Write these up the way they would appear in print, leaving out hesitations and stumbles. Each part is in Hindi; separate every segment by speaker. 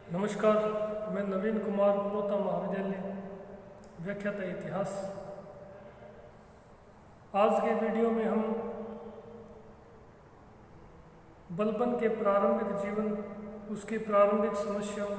Speaker 1: नमस्कार, मैं नवीन कुमार पुरोता महाविद्यालय व्याख्याता इतिहास। आज के वीडियो में हम बलबन के प्रारंभिक जीवन, उसकी प्रारंभिक समस्याओं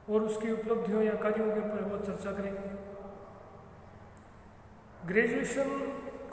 Speaker 1: और उसकी उपलब्धियों या कार्यों के ऊपर वो चर्चा करेंगे। ग्रेजुएशन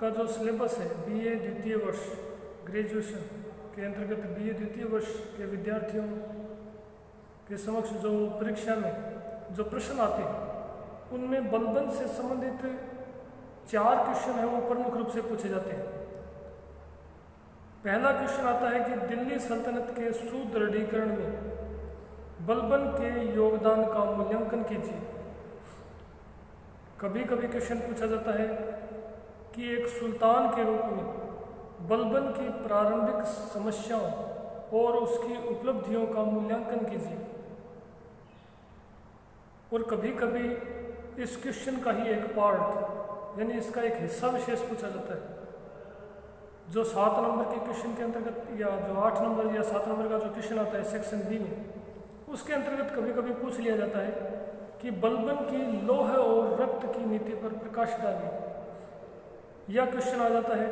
Speaker 1: का जो सिलेबस है, बीए द्वितीय वर्ष ग्रेजुएशन के अंतर्गत बीए द्वितीय वर्ष के विद्यार्थियों के समक्ष जो परीक्षा में जो प्रश्न आते हैं उनमें बलबन से संबंधित 4 क्वेश्चन है वो प्रमुख रूप से पूछे जाते हैं। पहला क्वेश्चन आता है कि दिल्ली सल्तनत के सुदृढ़ीकरण में बलबन के योगदान का मूल्यांकन कीजिए। कभी कभी क्वेश्चन पूछा जाता है कि एक सुल्तान के रूप में बलबन की प्रारंभिक समस्याओं और उसकी उपलब्धियों का मूल्यांकन कीजिए। और कभी कभी इस क्वेश्चन का ही एक पार्ट यानी इसका एक हिस्सा विशेष पूछा जाता है, जो 7 नंबर के क्वेश्चन के अंतर्गत या जो 8 नंबर या 7 नंबर का जो क्वेश्चन आता है सेक्शन बी में, उसके अंतर्गत कभी कभी पूछ लिया जाता है कि बलबन की लौह और रक्त की नीति पर प्रकाश डालिए। यह क्वेश्चन आ जाता है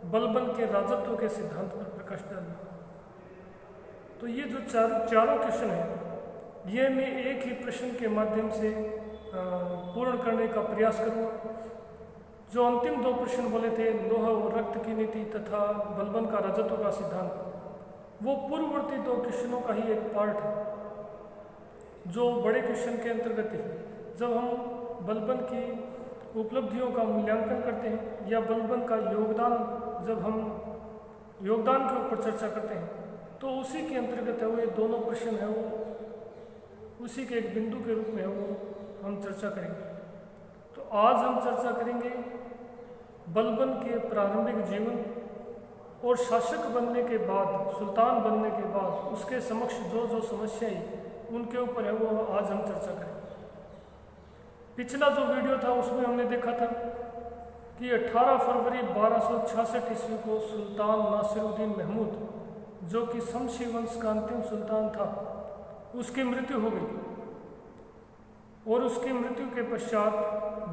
Speaker 1: बलबन के राजत्व के सिद्धांत पर प्रकाश डालिए। तो ये जो चारों क्वेश्चन हैं, ये मैं एक ही प्रश्न के माध्यम से पूर्ण करने का प्रयास करूँगा। जो अंतिम 2 प्रश्न बोले थे, लौह और रक्त की नीति तथा बलबन का राजत्व का सिद्धांत, वो पूर्ववर्ती 2 क्वेश्चनों का ही एक पार्ट है, जो बड़े क्वेश्चन के अंतर्गत है। जब हम बलबन की उपलब्धियों का मूल्यांकन करते हैं या बलबन का योगदान, जब हम योगदान के ऊपर चर्चा करते हैं, तो उसी के अंतर्गत है वो ये दोनों प्रश्न है वो उसी के एक बिंदु के रूप में है वो हम चर्चा करेंगे। तो आज हम चर्चा करेंगे बलबन के प्रारंभिक जीवन और शासक बनने के बाद, सुल्तान बनने के बाद उसके समक्ष जो समस्याएं उनके ऊपर है वो आज हम चर्चा करेंगे। पिछला जो वीडियो था उसमें हमने देखा था कि 18 फरवरी 1266 ईस्वी को सुल्तान नासिरुद्दीन महमूद, जो कि शमशी वंश का अंतिम सुल्तान था, उसकी मृत्यु हो गई। और उसकी मृत्यु के पश्चात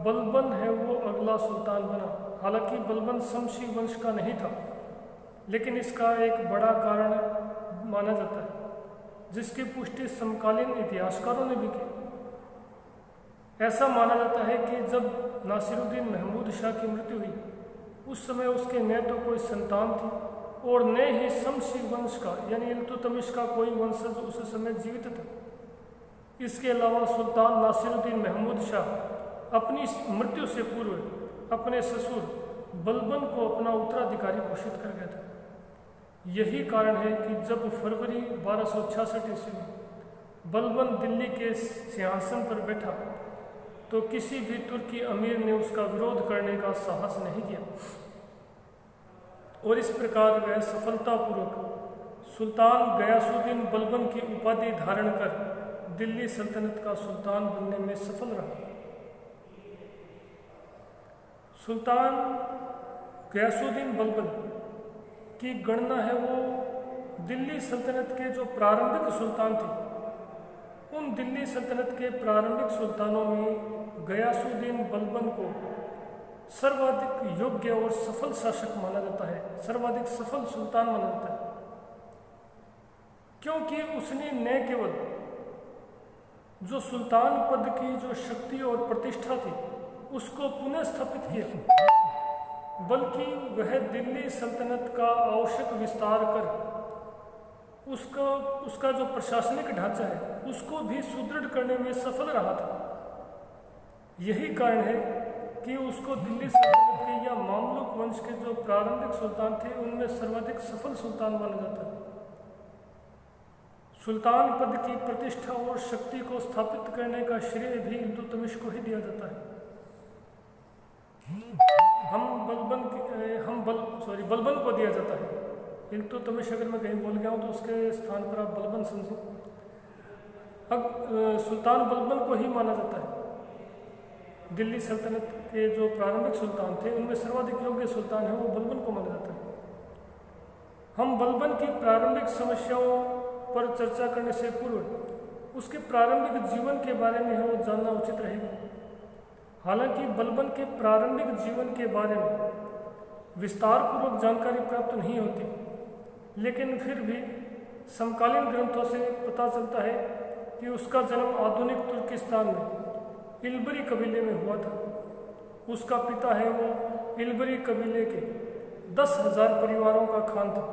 Speaker 1: बलबन है वो अगला सुल्तान बना। हालांकि बलबन शमशी वंश का नहीं था, लेकिन इसका एक बड़ा कारण माना जाता है, जिसकी पुष्टि समकालीन इतिहासकारों ने भी की। ऐसा माना जाता है कि जब नासिरुद्दीन महमूद शाह की मृत्यु हुई, उस समय उसके न तो कोई संतान थी और न ही शमशी वंश का यानी इल्तुतमिश का कोई वंशज उस समय जीवित था। इसके अलावा सुल्तान नासिरुद्दीन महमूद शाह अपनी मृत्यु से पूर्व अपने ससुर बलबन को अपना उत्तराधिकारी घोषित कर गया था। यही कारण है कि जब फरवरी 1266 ईस्वी में बलबन दिल्ली के सिंहासन पर बैठा, तो किसी भी तुर्की अमीर ने उसका विरोध करने का साहस नहीं किया। और इस प्रकार वह सफलतापूर्वक सुल्तान गयासुद्दीन बलबन की उपाधि धारण कर दिल्ली सल्तनत का सुल्तान बनने में सफल रहा। सुल्तान गयासुद्दीन बलबन की गणना है वो दिल्ली सल्तनत के जो प्रारंभिक सुल्तान थे, उन दिल्ली सल्तनत के प्रारंभिक सुल्तानों में गयासुद्दीन बलबन को सर्वाधिक योग्य और सफल शासक माना जाता है, सर्वाधिक सफल सुल्तान माना जाता है, क्योंकि उसने न केवल जो सुल्तान पद की जो शक्ति और प्रतिष्ठा थी उसको पुनः स्थापित किया, बल्कि वह दिल्ली सल्तनत का आवश्यक विस्तार कर उसका जो प्रशासनिक ढांचा है उसको भी सुदृढ़ करने में सफल रहा था। यही कारण है कि उसको दिल्ली सल्तनत के या मामलुक वंश के जो प्रारंभिक सुल्तान थे उनमें सर्वाधिक सफल सुल्तान माना जाता है। सुल्तान पद की प्रतिष्ठा और शक्ति को स्थापित करने का श्रेय भी इल्तुतमिश को ही दिया जाता है। बलबन को दिया जाता है। इल्तुतमिश अगर मैं कहीं बोल गया हूँ तो उसके स्थान पर आप बलबन समझें। अब सुल्तान बलबन को ही माना जाता है। दिल्ली सल्तनत के जो प्रारंभिक सुल्तान थे उनमें सर्वाधिक योग्य सुल्तान है वो बलबन को माना जाता है। हम बलबन की प्रारंभिक समस्याओं पर चर्चा करने से पूर्व उसके प्रारंभिक जीवन के बारे में हमें जानना उचित रहेगा। हालांकि बलबन के प्रारंभिक जीवन के बारे में विस्तार पूर्वक जानकारी प्राप्त नहीं होती, लेकिन फिर भी समकालीन ग्रंथों से पता चलता है कि उसका जन्म आधुनिक तुर्किस्तान में इल्बरी कबीले में हुआ था। उसका पिता है वो इल्बरी कबीले के 10,000 परिवारों का खान था।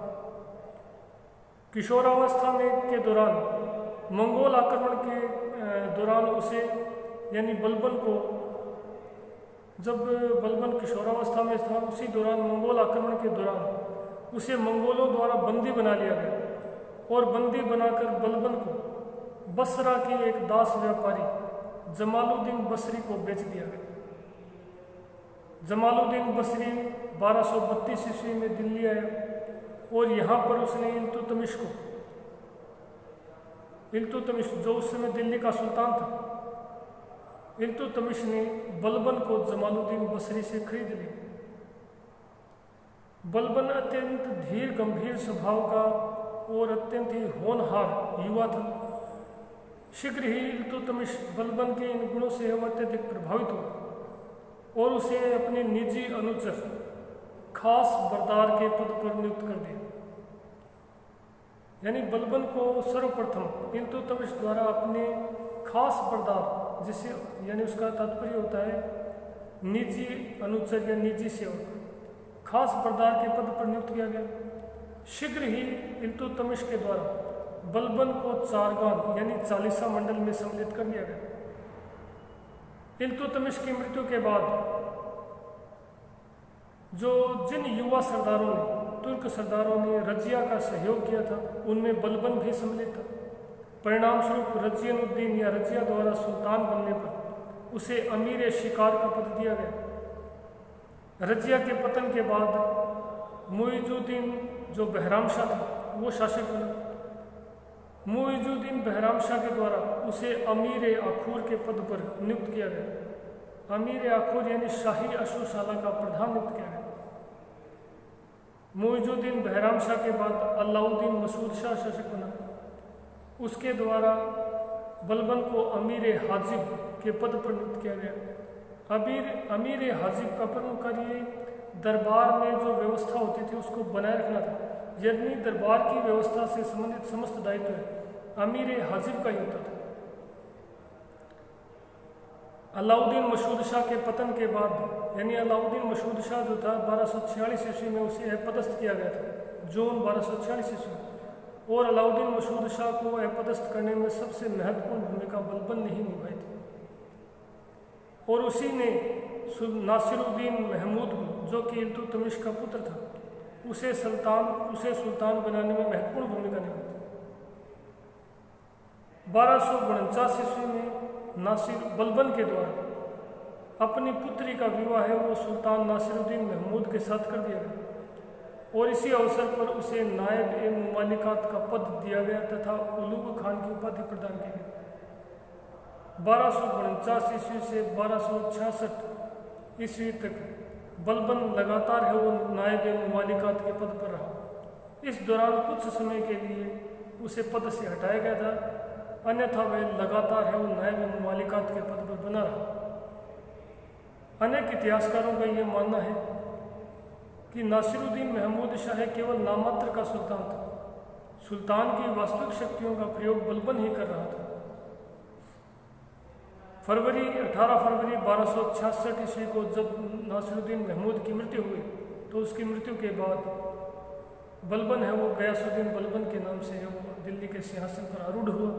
Speaker 1: किशोरावस्था में के दौरान मंगोल आक्रमण के दौरान उसे यानी बलबन को, जब बलबन किशोरावस्था में था उसी दौरान मंगोल आक्रमण के दौरान उसे मंगोलों द्वारा बंदी बना लिया गया और बंदी बनाकर बलबन को बसरा के एक दास व्यापारी जमालुद्दीन बसरी को बेच दिया गया। जमालुद्दीन बसरी 1232 ईस्वी में दिल्ली आया और यहाँ पर उसने इल्तुतमिश जो उस समय दिल्ली का सुल्तान था, इल्तुतमिश ने बलबन को जमालुद्दीन बसरी से खरीद लिया। बलबन अत्यंत धीर गंभीर स्वभाव का और अत्यंत ही होनहार युवा था। शीघ्र ही इल्तुतमिश बलबन के इन गुणों से अत्यधिक प्रभावित हुआ और उसे अपने निजी अनुचर खास बरदार के पद पर नियुक्त कर दिया। यानी बलबन को सर्वप्रथम इल्तुतमिश द्वारा अपने खास बरदार, जिसे यानी उसका तात्पर्य होता है निजी अनुचर या निजी सेवक, खास बरदार के पद पर नियुक्त किया गया। शीघ्र ही इल्तुतमिश के द्वारा बलबन को चारगान यानी 40 मंडल में सम्मिलित कर दिया गया। इल्तुतमिश की मृत्यु के बाद जिन युवा सरदारों ने, तुर्क सरदारों ने रजिया का सहयोग किया था, उनमें बलबन भी सम्मिलित था। परिणाम स्वरूप रजियनुद्दीन या रजिया द्वारा सुल्तान बनने पर उसे अमीर शिकार का पद दिया गया। रजिया के पतन के बाद मुइजुद्दीन जो बहरामशाह था वो शासक बना। मुइजुद्दीन बहरामशाह के द्वारा उसे अमीर आखूर के पद पर नियुक्त किया गया। अमीर आखूर यानी शाही अश्वशाला का प्रधान नियुक्त किया गया। मुइजुद्दीन बहरामशाह के बाद अलाउद्दीन मसूद शाह शासक बना। उसके द्वारा बलबन को अमीर हाजिब के पद पर नियुक्त किया गया। अमीर हाजिब का प्रमुख कार्य दरबार में जो व्यवस्था होती थी उसको बनाए रखना था। यदि दरबार की व्यवस्था से संबंधित समस्त दायित्व अमीर हाजिब का ही होता था। अलाउद्दीन मसूद शाह के पतन के बाद यानी अलाउद्दीन मसूद शाह जो था 1246 ईस्वी में उसे अपदस्थ किया गया था, जून 1246 ईस्वी में। और अलाउद्दीन मसूद शाह को अपदस्थ करने में सबसे महत्वपूर्ण भूमिका बलबन ने ही निभाई थी। और उसी ने नासिरुद्दीन महमूद जो कि इल्तुतमिश का पुत्र था उसे सुल्तान बनाने में महत्वपूर्ण भूमिका निभाई थी। 1249 ईस्वी में बलबन के द्वारा अपनी पुत्री का विवाह है वो सुल्तान नासिरुद्दीन महमूद के साथ कर दिया गया और इसी अवसर पर उसे नायब ए मुमालिकात का पद दिया गया तथा उलूग खान की उपाधि प्रदान की गई। 1249 ईस्वी से 1266 ईस्वी तक बलबन लगातार है वो नायब ए मुमालिकात के पद पर रहा। इस दौरान कुछ समय के लिए उसे पद से हटाया गया था, अन्यथा वह लगातार है वो नायब मुमालिकात के पद पर बना रहा। अनेक इतिहासकारों का यह मानना है कि नासिरुद्दीन महमूद शाह केवल नामात्र का सुल्तान था। सुल्तान की वास्तविक शक्तियों का प्रयोग बलबन ही कर रहा था। 18 फरवरी 1266 ईस्वी को जब नासिरुद्दीन महमूद की मृत्यु हुई तो उसकी मृत्यु के बाद बलबन है वो गयासुद्दीन बलबन के नाम से है वो दिल्ली के सिंहासन पर आरूढ़ हुआ।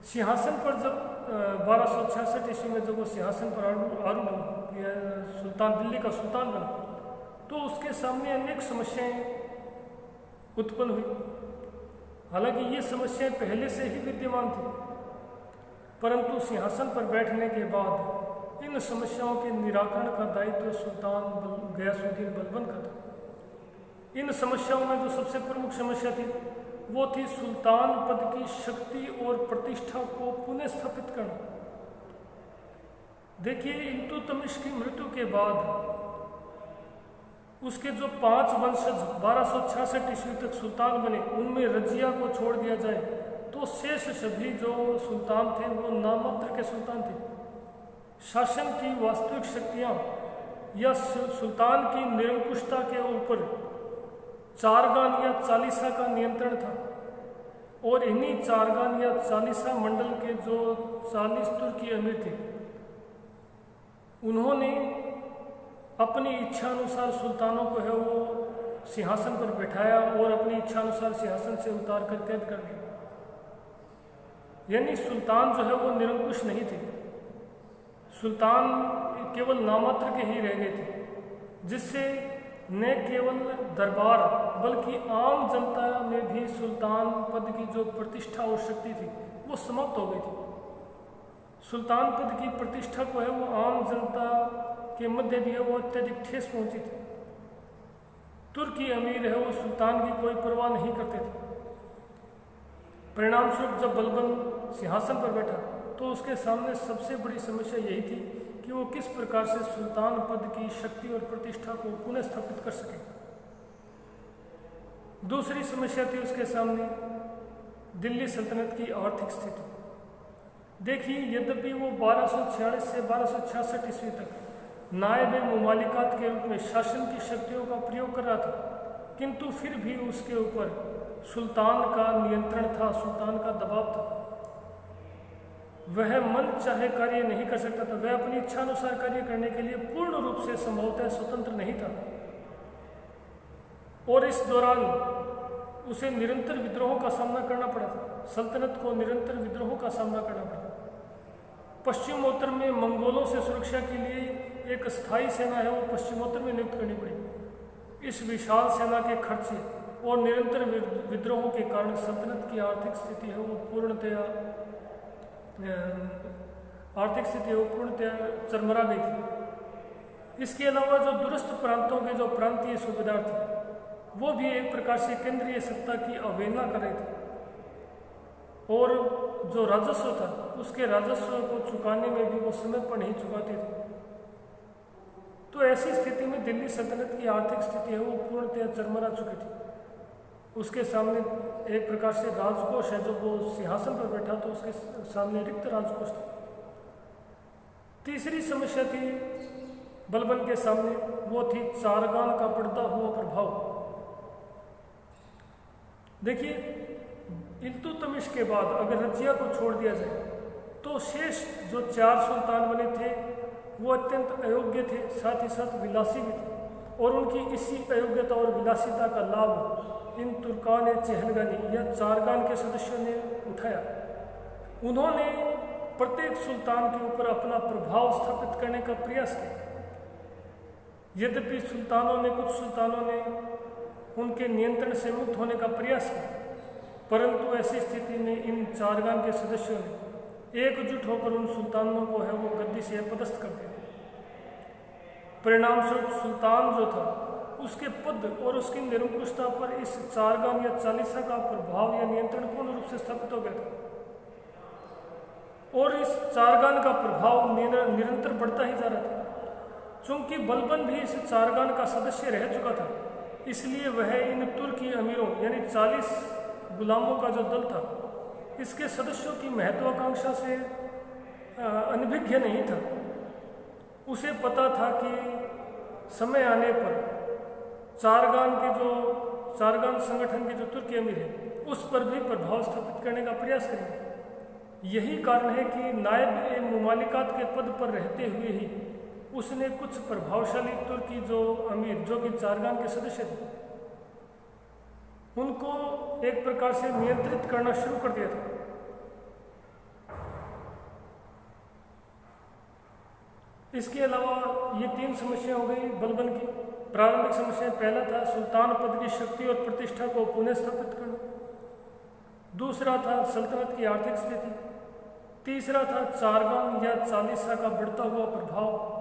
Speaker 1: सिंहासन पर जब 1266 ईस्वी में जब वो सिंहासन पर आरूढ़ हुआ, सुल्तान दिल्ली का सुल्तान बना, तो उसके सामने अनेक समस्याएं उत्पन्न हुई। हालांकि ये समस्याएं पहले से ही विद्यमान थी, परंतु सिंहासन पर बैठने के बाद इन समस्याओं के निराकरण का दायित्व सुल्तान गयासुद्दीन बलबन का था। इन समस्याओं में जो सबसे प्रमुख समस्या थी वो थी सुल्तान पद की शक्ति और प्रतिष्ठा को पुनः स्थापित करना। देखिए, इल्तुतमिश की मृत्यु के बाद उसके जो 5 वंशज 1266 ईस्वी तक सुल्तान बने, उनमें रजिया को छोड़ दिया जाए तो शेष सभी जो सुल्तान थे वो नाममात्र के सुल्तान थे। शासन की वास्तविक शक्तियाँ या सुल्तान की निरंकुशता के ऊपर चारगान या चालीसा का नियंत्रण था, और इन्हीं चारगान या चालीसा मंडल के जो 40 तुर्की अमीर थे, उन्होंने अपनी इच्छा अनुसार सुल्तानों को है वो सिंहासन पर बैठाया और अपनी इच्छा अनुसार सिंहासन से उतार कर कैद कर दिया। यानी सुल्तान जो है वो निरंकुश नहीं थे, सुल्तान केवल नामात्र के ही रह गए थे, जिससे न केवल दरबार बल्कि आम जनता में भी सुल्तान पद की जो प्रतिष्ठा और शक्ति थी वो समाप्त हो गई थी। सुल्तान पद की प्रतिष्ठा को है वो आम जनता के मध्य भी है वो अत्यधिक ठेस पहुंची थी। तुर्की अमीर है वो सुल्तान की कोई परवाह नहीं करते थे। परिणाम स्वरूप जब बलबन सिंहासन पर बैठा तो उसके सामने सबसे बड़ी समस्या यही थी कि वो किस प्रकार से सुल्तान पद की शक्ति और प्रतिष्ठा को पुनः स्थापित कर सके। दूसरी समस्या थी उसके सामने दिल्ली सल्तनत की आर्थिक स्थिति। देखिए, यद्यपि वो 1246 से 1266 ईस्वी तक नायब मुमालिकात के रूप में शासन की शक्तियों का प्रयोग कर रहा था, किंतु फिर भी उसके ऊपर सुल्तान का नियंत्रण था, सुल्तान का दबाव था। वह मन चाहे कार्य नहीं कर सकता था, वह अपनी इच्छा अनुसार कार्य करने के लिए पूर्ण रूप से संभवतः स्वतंत्र नहीं था, और इस दौरान उसे निरंतर विद्रोहों का सामना करना पड़ा था। सल्तनत को निरंतर विद्रोहों का सामना करना पड़ा। पश्चिमोत्तर में मंगोलों से सुरक्षा के लिए एक स्थायी सेना है वो पश्चिमोत्तर में नियुक्त करनी पड़ी। इस विशाल सेना के खर्चे और निरंतर विद्रोहों के कारण सल्तनत की आर्थिक स्थिति है वो पूर्णतया चरमरा गई थी। इसके अलावा जो दूरस्थ प्रांतों के जो प्रांतीय सूबेदार थे वो भी एक प्रकार से केंद्रीय सत्ता की अवहेलना कर रहे थे, और जो राजस्व था उसके राजस्व को चुकाने में भी वो समय पर नहीं चुकाते थे। तो ऐसी स्थिति में दिल्ली सल्तनत की आर्थिक स्थिति है वो पूर्णतः चरमरा चुकी थी। उसके सामने एक प्रकार से राजकोष है, जो वो सिंहासन पर बैठा तो उसके सामने रिक्त राजकोष था। तीसरी समस्या थी बलबन के सामने, वो थी चारगान का बढ़ता हुआ प्रभाव। देखिए, इल्तुतमिश के बाद अगर रजिया को छोड़ दिया जाए तो शेष जो 4 सुल्तान बने थे वो अत्यंत अयोग्य थे, साथ ही साथ विलासी भी थे, और उनकी इसी अयोग्यता और विलासिता का लाभ इन तुर्कान चहलगानी या चारगान के सदस्यों ने उठाया। उन्होंने प्रत्येक सुल्तान के ऊपर अपना प्रभाव स्थापित करने का प्रयास किया। यद्यपि कुछ सुल्तानों ने उनके नियंत्रण से मुक्त होने का प्रयास किया, परंतु ऐसी स्थिति में इन चारगान के सदस्यों ने एकजुट होकर उन सुल्तानों को है वो गद्दी से पदस्थ कर दिया। परिणाम स्वरूप सुल्तान जो था उसके पद और उसकी निरंकुशता पर इस चारगान या चालीसा का प्रभाव या नियंत्रण पूर्ण रूप से स्थापित हो गया था, और इस चारगान का प्रभाव निरंतर बढ़ता ही जा रहा था। चूंकि बलबन भी इस चारगान का सदस्य रह चुका था, इसलिए वह इन तुर्की अमीरों यानी 40 गुलामों का जो दल था इसके सदस्यों की महत्वाकांक्षा से अनभिज्ञ नहीं था। उसे पता था कि समय आने पर चारगान संगठन के जो तुर्की अमीर है उस पर भी प्रभाव स्थापित करने का प्रयास करेंगे। यही कारण है कि नायब मुमालिकात के पद पर रहते हुए ही उसने कुछ प्रभावशाली तुर्की जो अमीर जो कि चारगान के सदस्य थे उनको एक प्रकार से नियंत्रित करना शुरू कर दिया था। इसके अलावा ये 3 समस्या हो गई बलबन की। प्रारंभिक समस्या पहला था सुल्तान पद की शक्ति और प्रतिष्ठा को पुनः स्थापित करना, दूसरा था सल्तनत की आर्थिक स्थिति, तीसरा था चारगान या चालीसा का बढ़ता हुआ प्रभाव,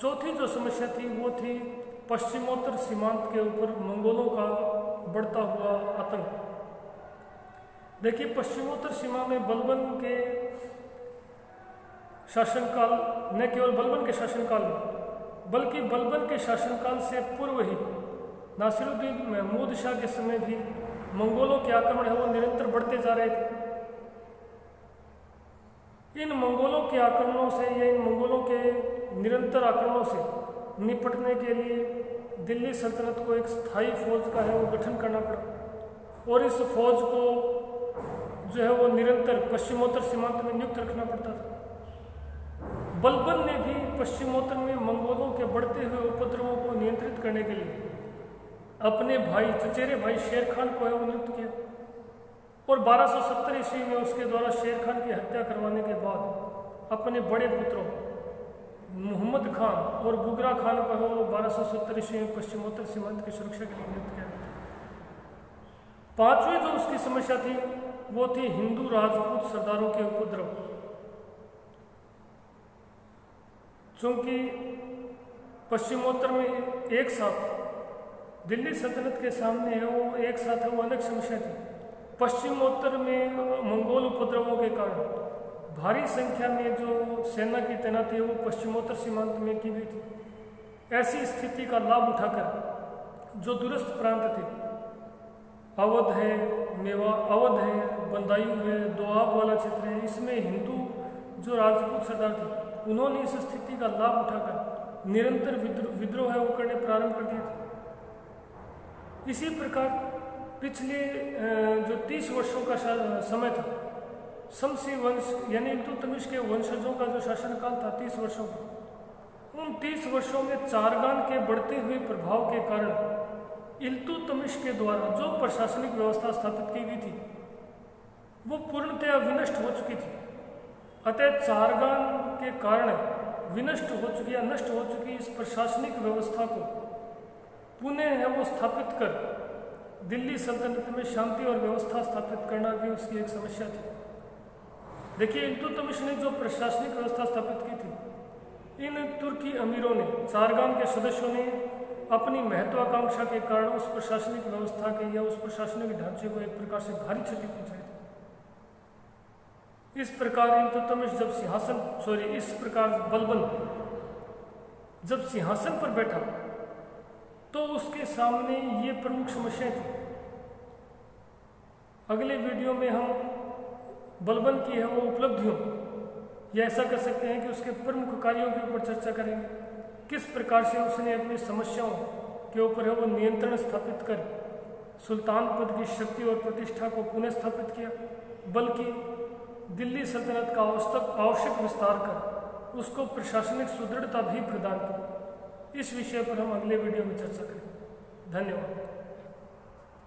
Speaker 1: चौथी जो समस्या थी वो थी पश्चिमोत्तर सीमांत के ऊपर मंगोलों का बढ़ता हुआ आतंक। देखिए, पश्चिमोत्तर सीमा में बलबन के शासनकाल, न केवल बलबन के शासनकाल में बल्कि बलबन के शासनकाल से पूर्व ही नासिरुद्दीन महमूद शाह के समय भी मंगोलों के आक्रमण है वो निरंतर बढ़ते जा रहे थे। इन मंगोलों के आक्रमणों से या इन मंगोलों के निरंतर आक्रमणों से निपटने के लिए दिल्ली सल्तनत को एक स्थायी फौज का है वो गठन करना पड़ा और इस फौज को जो है वो निरंतर पश्चिमोत्तर सीमांत में नियुक्त रखना पड़ता था। बलबन ने भी पश्चिमोत्तर में मंगोलों के बढ़ते हुए उपद्रवों को नियंत्रित करने के लिए अपने भाई चचेरे भाई शेर खान को है वो नियुक्त किया और 1270 ईस्वी में उसके द्वारा शेर खान की हत्या करवाने के बाद अपने बड़े पुत्रों मोहम्मद खान और बुगरा खान को है वो 1270 ईस्वी में पश्चिमोत्तर सीमांत की सुरक्षा के लिए नियुक्त किया गया। पांचवी जो उसकी समस्या थी वो थी हिंदू राजपूत सरदारों के उपद्रव। चूंकि पश्चिमोत्तर में एक साथ दिल्ली सल्तनत के सामने है वो एक साथ है वो अनेक समस्या थी। पश्चिमोत्तर में मंगोल उपद्रवों के कारण भारी संख्या में जो सेना की तैनाती है वो पश्चिमोत्तर सीमांत में की गई थी। ऐसी स्थिति का लाभ उठाकर जो दूरस्थ प्रांत थे, अवध है, मेवा अवध है, बंदायू है, दोआब वाला क्षेत्र है, इसमें हिंदू जो राजपूत सरदार थे उन्होंने इस स्थिति का लाभ उठाकर निरंतर विद्रोह है वो करने प्रारंभ कर दिए थे। इसी प्रकार पिछले जो 30 वर्षों का समय था, शमसी वंश यानी इल्तुतमिश के वंशजों का जो शासनकाल था 30 वर्षों का, उन 30 वर्षों में चारगान के बढ़ते हुए प्रभाव के कारण इल्तुतमिश के द्वारा जो प्रशासनिक व्यवस्था स्थापित की गई थी वो पूर्णतया विनष्ट हो चुकी थी। अतः चारगान के कारण विनष्ट हो चुकी या नष्ट हो चुकी इस प्रशासनिक व्यवस्था को पुनः है वो स्थापित कर दिल्ली सल्तनत में शांति और व्यवस्था स्थापित करना भी उसकी एक समस्या थी। देखिए, इल्तुतमिश ने जो प्रशासनिक व्यवस्था स्थापित की थी, इन तुर्की अमीरों ने, चारगान के सदस्यों ने अपनी महत्वाकांक्षा के कारण उस प्रशासनिक व्यवस्था के या उस प्रशासनिक ढांचे को एक प्रकार से भारी क्षति पहुंचाई थी। इस प्रकार इल्तुतमिश इस प्रकार बलबन जब सिंहासन पर बैठा तो उसके सामने ये प्रमुख समस्याएं थी। अगले वीडियो में हम बलबन की है वो उपलब्धियों या ऐसा कर सकते हैं कि उसके प्रमुख कार्यों के ऊपर चर्चा करेंगे। किस प्रकार से उसने अपनी समस्याओं के ऊपर है वो नियंत्रण स्थापित कर सुल्तान पद की शक्ति और प्रतिष्ठा को पुनः स्थापित किया, बल्कि दिल्ली सल्तनत का आवश्यक विस्तार कर उसको प्रशासनिक सुदृढ़ता भी प्रदान की। इस विषय पर हम अगले वीडियो में चर्चा करेंगे। धन्यवाद।